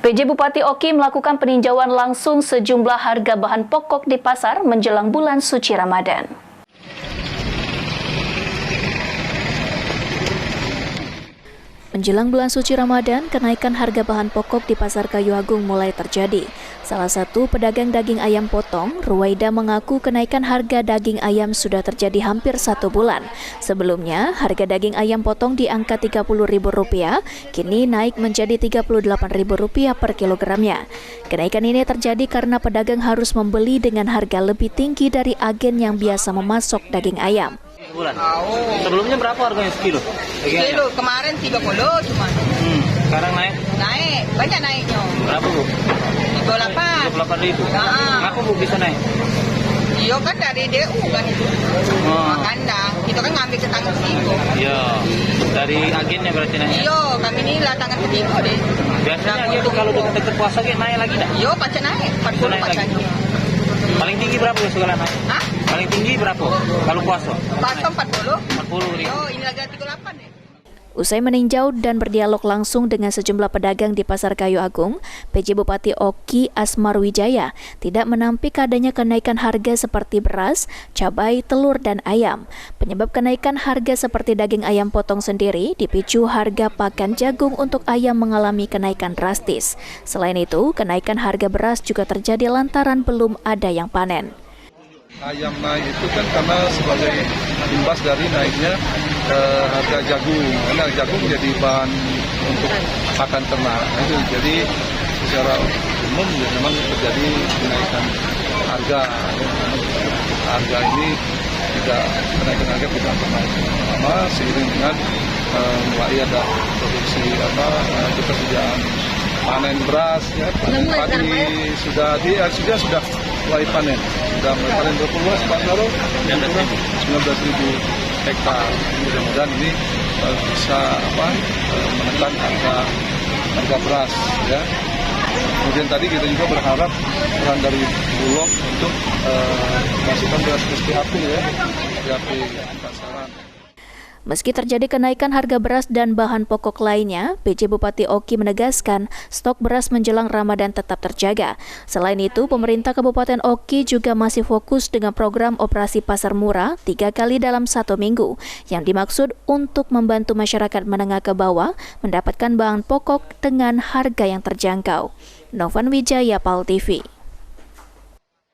PJ Bupati Oki melakukan peninjauan langsung sejumlah harga bahan pokok di pasar menjelang bulan suci Ramadan. Menjelang bulan suci Ramadan, kenaikan harga bahan pokok di Pasar Kayu Agung mulai terjadi. Salah satu pedagang daging ayam potong, Ruwaida, mengaku kenaikan harga daging ayam sudah terjadi hampir 1 bulan. Sebelumnya, harga daging ayam potong di angka Rp30.000, kini naik menjadi Rp38.000 per kilogramnya. Kenaikan ini terjadi karena pedagang harus membeli dengan harga lebih tinggi dari agen yang biasa memasok daging ayam. Bulan. Sebelumnya berapa harganya sekilo? Sekilo kemarin 30 cuma. Sekarang naik? Naik, banyak naiknya. Berapa, Bu? 38.000. 38.000. Kenapa, Bu, bisa naik? Iya kan dari DU kan itu. Kandang. Kita kan ngambil ke tangan ketiga. Iya. Dari agennya berarti naik? Iya, kami ini lah tangan ketiga deh. Biasanya gitu kalau dekat puasa gitu naik lagi dah? Iya, pacak naik. 40 pacak. Paling tinggi berapa ya sekarang naik? Hah? Paling tinggi berapa kalau puasa? Puasa 40. 40.000. Yo, ini lagi 38 deh. Usai meninjau dan berdialog langsung dengan sejumlah pedagang di Pasar Kayu Agung, PJ Bupati Oki Asmar Wijaya tidak menampik adanya kenaikan harga seperti beras, cabai, telur, dan ayam. Penyebab kenaikan harga seperti daging ayam potong sendiri dipicu harga pakan jagung untuk ayam mengalami kenaikan drastis. Selain itu, kenaikan harga beras juga terjadi lantaran belum ada yang panen. Ayam naik itu kan karena sebagai imbas dari naiknya harga jagung, karena jagung jadi bahan untuk pakan ternak. Itu jadi secara umum ya memang terjadi kenaikan harga. Harga ini kenaikan harga tidak pernah lama seiring dengan mulai ada produksi ketersediaan panen beras ya, panen padi sudah mulai panen. Sudah mulai panen 20 luas Pak Naro, 19.000 hektar. Mudah-mudahan ini bisa menekan harga beras ya. Kemudian tadi kita juga berharap peran dari Bulog untuk masukkan beras PHP ya, PHP pasaran. Meski terjadi kenaikan harga beras dan bahan pokok lainnya, PJ Bupati Oki menegaskan stok beras menjelang Ramadan tetap terjaga. Selain itu, pemerintah Kabupaten Oki juga masih fokus dengan program operasi pasar murah 3 kali dalam 1 minggu, yang dimaksud untuk membantu masyarakat menengah ke bawah mendapatkan bahan pokok dengan harga yang terjangkau. Novan Wijaya, PAL TV.